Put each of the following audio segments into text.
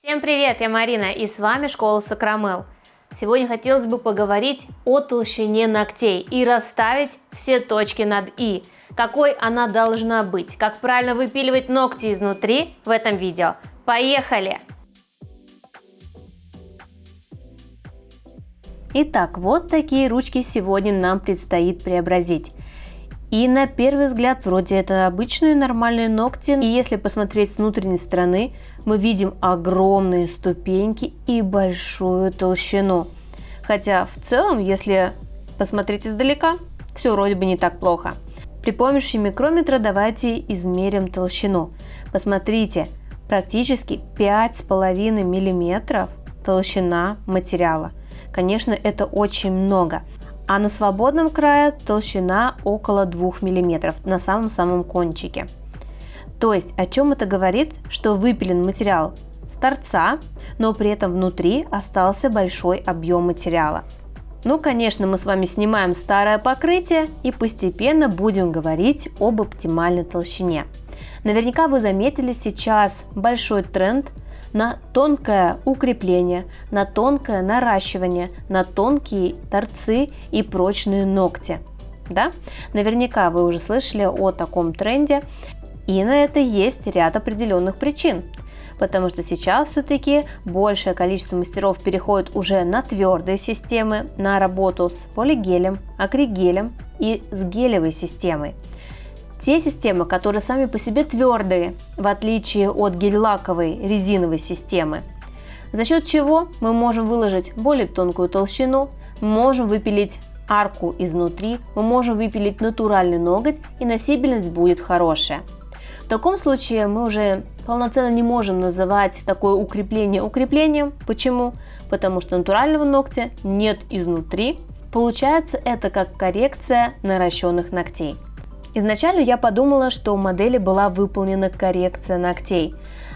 Всем привет, я Марина и с вами Школа Сакрамел. Сегодня хотелось бы поговорить о толщине ногтей и расставить все точки над «и». Какой она должна быть, как правильно выпиливать ногти изнутри в этом видео. Поехали! Итак, вот такие ручки сегодня нам предстоит преобразить. И на первый взгляд вроде это обычные нормальные ногти, и если посмотреть с внутренней стороны, мы видим огромные ступеньки и большую толщину. Хотя в целом, если посмотреть издалека, все вроде бы не так плохо. При помощи микрометра давайте измерим толщину. Посмотрите, практически 5,5 мм толщина материала. Конечно, это очень много. А на свободном крае толщина около 2 мм на самом кончике. То есть о чем это говорит? Что выпилен материал с торца, но при этом внутри остался большой объем материала. Ну, конечно, мы с вами снимаем старое покрытие и постепенно будем говорить об оптимальной толщине. Наверняка вы заметили сейчас большой тренд на тонкое укрепление, на тонкое наращивание, на тонкие торцы и прочные ногти. Да? Наверняка вы уже слышали о таком тренде, и на это есть ряд определенных причин. Потому что сейчас все-таки большее количество мастеров переходит уже на твердые системы, на работу с полигелем, акригелем и с гелевой системой. Те системы, которые сами по себе твердые, в отличие от гель-лаковой резиновой системы, за счет чего мы можем выложить более тонкую толщину, можем выпилить арку изнутри, мы можем выпилить натуральный ноготь, и носибельность будет хорошая. В таком случае мы уже полноценно не можем называть такое укрепление укреплением. Почему? Потому что натурального ногтя нет изнутри. Получается это как коррекция наращенных ногтей. Изначально я подумала, что у модели была выполнена коррекция ногтей,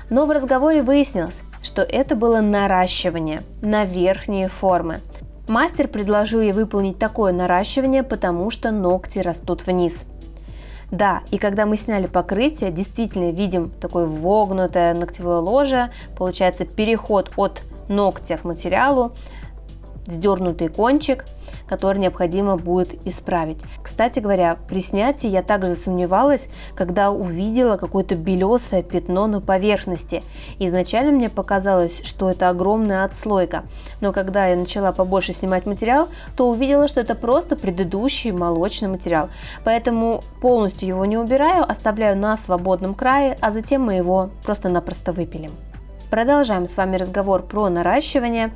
но в разговоре выяснилось, что это было наращивание на верхние формы. Мастер предложил ей выполнить такое наращивание, потому что ногти растут вниз. Да, и когда мы сняли покрытие, действительно видим такое вогнутое ногтевое ложе, получается переход от ногтя к материалу, сдернутый кончик, который необходимо будет исправить. Кстати говоря, при снятии я также засомневалась, когда увидела какое-то белесое пятно на поверхности. Изначально мне показалось, что это огромная отслойка, но когда я начала побольше снимать материал, то увидела, что это просто предыдущий молочный материал. Поэтому полностью его не убираю, оставляю на свободном крае, а затем мы его просто-напросто выпилим. Продолжаем с вами разговор про наращивание.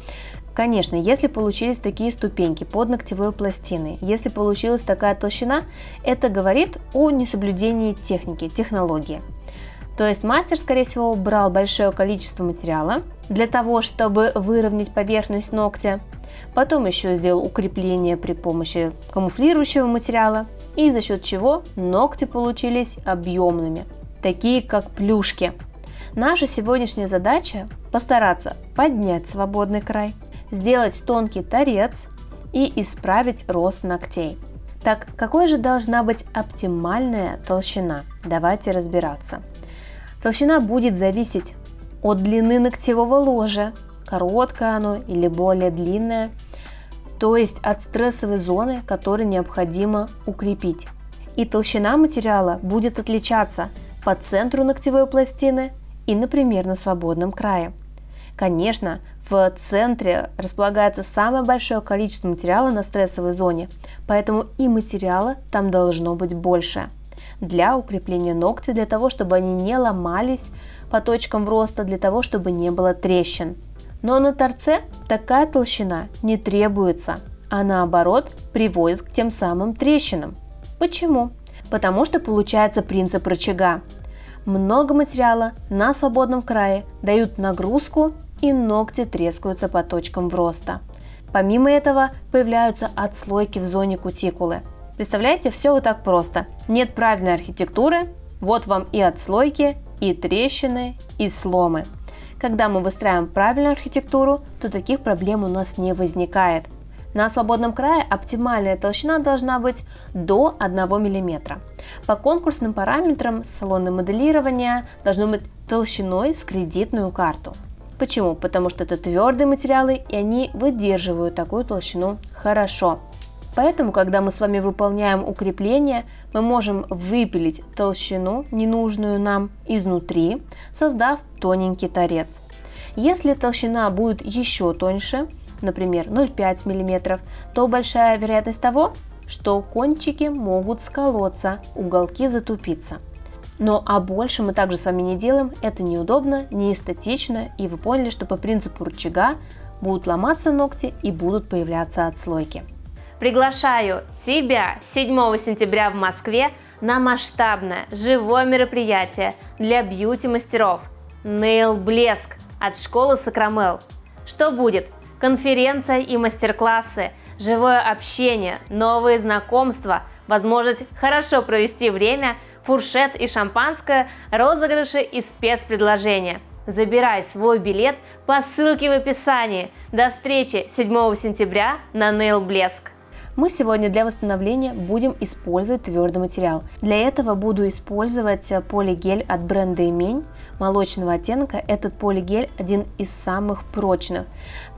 Конечно, если получились такие ступеньки под ногтевой пластиной, если получилась такая толщина, это говорит о несоблюдении техники, технологии. То есть мастер, скорее всего, брал большое количество материала для того, чтобы выровнять поверхность ногтя, потом еще сделал укрепление при помощи камуфлирующего материала, и за счет чего ногти получились объемными, такие как плюшки. Наша сегодняшняя задача – постараться поднять свободный край, сделать тонкий торец и исправить рост ногтей. Так, какой же должна быть оптимальная толщина? Давайте разбираться. Толщина будет зависеть от длины ногтевого ложа, короткое оно или более длинное, то есть от стрессовой зоны, которую необходимо укрепить. И толщина материала будет отличаться по центру ногтевой пластины и, например, на свободном крае. Конечно, в центре располагается самое большое количество материала на стрессовой зоне, поэтому и материала там должно быть больше. Для укрепления ногтя, для того, чтобы они не ломались по точкам роста, для того, чтобы не было трещин. Но на торце такая толщина не требуется, а наоборот приводит к тем самым трещинам. Почему? Потому что получается принцип рычага. Много материала на свободном крае дают нагрузку, и ногти трескаются по точкам роста. Помимо этого появляются отслойки в зоне кутикулы. Представляете, все вот так просто. Нет правильной архитектуры, вот вам и отслойки, и трещины, и сломы. Когда мы выстраиваем правильную архитектуру, то таких проблем у нас не возникает. На свободном крае оптимальная толщина должна быть до 1 мм. По конкурсным параметрам салона моделирования должно быть толщиной с кредитную карту. Почему? Потому что это твердые материалы, и они выдерживают такую толщину хорошо. Поэтому, когда мы с вами выполняем укрепление, мы можем выпилить толщину, ненужную нам, изнутри, создав тоненький торец. Если толщина будет еще тоньше, например, 0,5 мм, то большая вероятность того, что кончики могут сколоться, уголки затупиться. Но больше мы также с вами не делаем, это неудобно, не эстетично, и вы поняли, что по принципу рычага будут ломаться ногти и будут появляться отслойки. Приглашаю тебя 7 сентября в Москве на масштабное живое мероприятие для бьюти-мастеров Nail Блеск от школы Сакрамел. Что будет? Конференция и мастер-классы, живое общение, новые знакомства, возможность хорошо провести время, фуршет и шампанское, розыгрыши и спецпредложения. Забирай свой билет по ссылке в описании. До встречи 7 сентября на Nail Блеск. Мы сегодня для восстановления будем использовать твердый материал. Для этого буду использовать полигель от бренда Эмень молочного оттенка. Этот полигель один из самых прочных,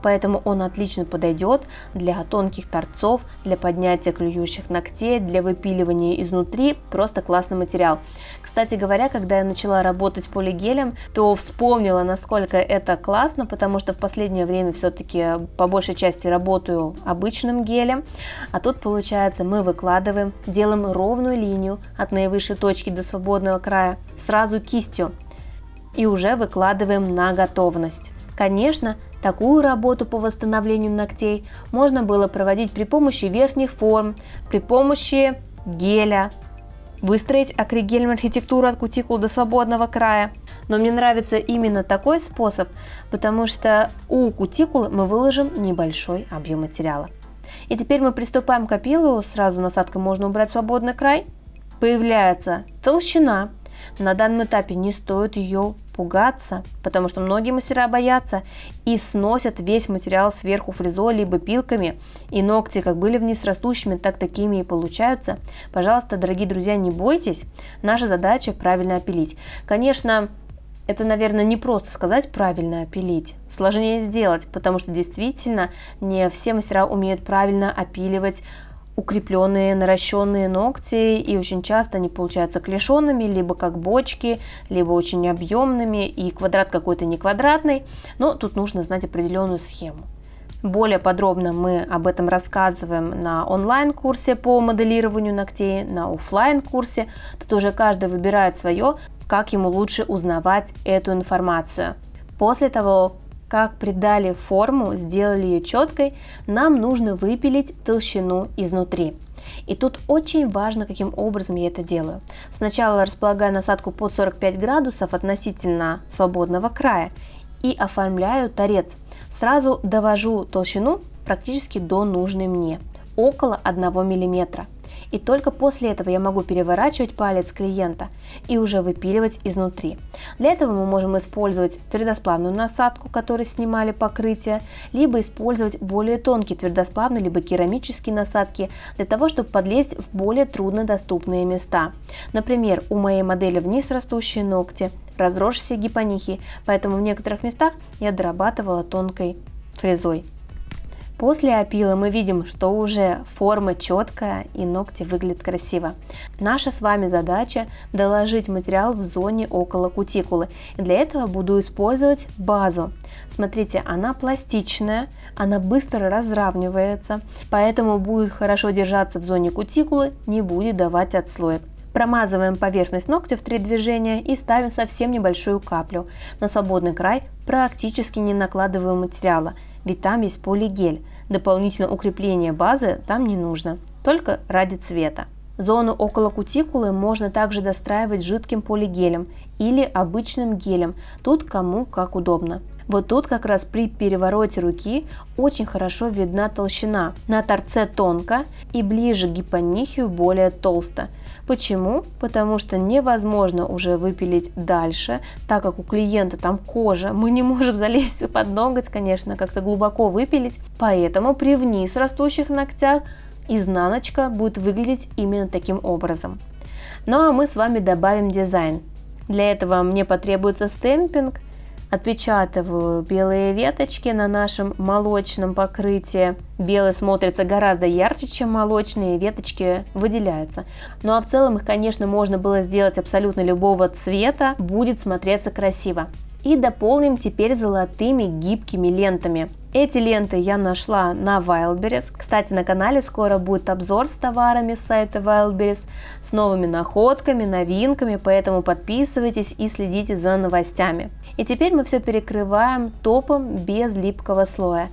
поэтому он отлично подойдет для тонких торцов, для поднятия клюющих ногтей, для выпиливания изнутри. Просто классный материал. Кстати говоря, когда я начала работать полигелем, то вспомнила, насколько это классно, потому что в последнее время все-таки по большей части работаю обычным гелем. А тут получается мы выкладываем, делаем ровную линию от наивысшей точки до свободного края сразу кистью и уже выкладываем на готовность. Конечно, такую работу по восстановлению ногтей можно было проводить при помощи верхних форм, при помощи геля, выстроить акригельную архитектуру от кутикул до свободного края. Но мне нравится именно такой способ, потому что у кутикулы мы выложим небольшой объем материала. И теперь мы приступаем к опилу. Сразу насадкой можно убрать свободный край. Появляется толщина. На данном этапе не стоит ее пугаться, потому что многие мастера боятся и сносят весь материал сверху фрезой либо пилками, и ногти как были вниз растущими, так такими и получаются. Пожалуйста, дорогие друзья, не бойтесь. Наша задача правильно опилить. Конечно, это, наверное, не просто сказать правильно опилить, сложнее сделать, потому что действительно не все мастера умеют правильно опиливать укрепленные, наращенные ногти, и очень часто они получаются клешенными, либо как бочки, либо очень объемными, и квадрат какой-то не квадратный, но тут нужно знать определенную схему. Более подробно мы об этом рассказываем на онлайн-курсе по моделированию ногтей, на офлайн-курсе. Тут уже каждый выбирает свое, как ему лучше узнавать эту информацию. После того, как придали форму, сделали ее четкой, нам нужно выпилить толщину изнутри. И тут очень важно, каким образом я это делаю. Сначала располагаю насадку под 45 градусов относительно свободного края и оформляю торец. Сразу довожу толщину практически до нужной мне, около 1 мм. И только после этого я могу переворачивать палец клиента и уже выпиливать изнутри. Для этого мы можем использовать твердосплавную насадку, которой снимали покрытие, либо использовать более тонкие твердосплавные, либо керамические насадки, для того, чтобы подлезть в более труднодоступные места. Например, у моей модели вниз растущие ногти, разросшиеся гипонихи, поэтому в некоторых местах я дорабатывала тонкой фрезой. После опила мы видим, что уже форма четкая и ногти выглядят красиво. Наша с вами задача доложить материал в зоне около кутикулы. И для этого буду использовать базу. Смотрите, она пластичная, она быстро разравнивается, поэтому будет хорошо держаться в зоне кутикулы, не будет давать отслоек. Промазываем поверхность ногтя в 3 движения и ставим совсем небольшую каплю. На свободный край практически не накладываем материала, ведь там есть полигель. Дополнительное укрепление базы там не нужно, только ради цвета. Зону около кутикулы можно также достраивать жидким полигелем или обычным гелем, тут кому как удобно. Вот тут как раз при перевороте руки очень хорошо видна толщина. На торце тонко и ближе к гипонихию более толсто. Почему? Потому что невозможно уже выпилить дальше, так как у клиента там кожа, мы не можем залезть под ноготь, конечно, как-то глубоко выпилить, поэтому при вниз растущих ногтях изнаночка будет выглядеть именно таким образом. Ну а мы с вами добавим дизайн. Для этого мне потребуется стемпинг, Отпечатываю белые веточки на нашем молочном покрытии. Белый смотрится гораздо ярче, чем молочные, веточки выделяются. Ну а в целом их, конечно, можно было сделать абсолютно любого цвета, будет смотреться красиво. И дополним теперь золотыми гибкими лентами. Эти ленты я нашла на Wildberries. Кстати, на канале скоро будет обзор с товарами с сайта Wildberries, с новыми находками, новинками, поэтому подписывайтесь и следите за новостями. И теперь мы все перекрываем топом без липкого слоя.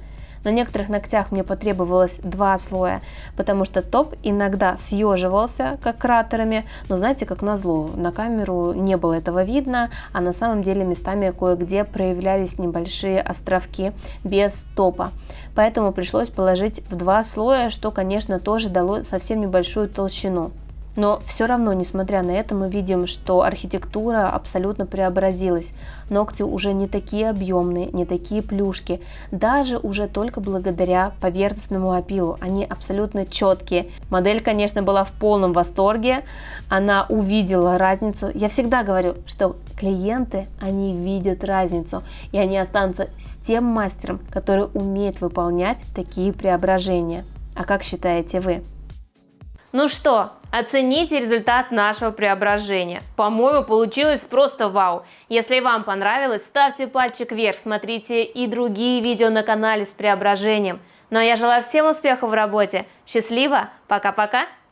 На некоторых ногтях мне потребовалось 2 слоя, потому что топ иногда съеживался, как кратерами, но знаете, как назло, на камеру не было этого видно, а на самом деле местами кое-где проявлялись небольшие островки без топа. Поэтому пришлось положить в 2 слоя, что, конечно, тоже дало совсем небольшую толщину. Но все равно, несмотря на это, мы видим, что архитектура абсолютно преобразилась. Ногти уже не такие объемные, не такие плюшки. Даже уже только благодаря поверхностному опилу. Они абсолютно четкие. Модель, конечно, была в полном восторге. Она увидела разницу. Я всегда говорю, что клиенты, они видят разницу. И они останутся с тем мастером, который умеет выполнять такие преображения. А как считаете вы? Ну что, оцените результат нашего преображения. По-моему, получилось просто вау. Если вам понравилось, ставьте пальчик вверх, смотрите и другие видео на канале с преображением. Ну а я желаю всем успехов в работе. Счастливо, пока-пока!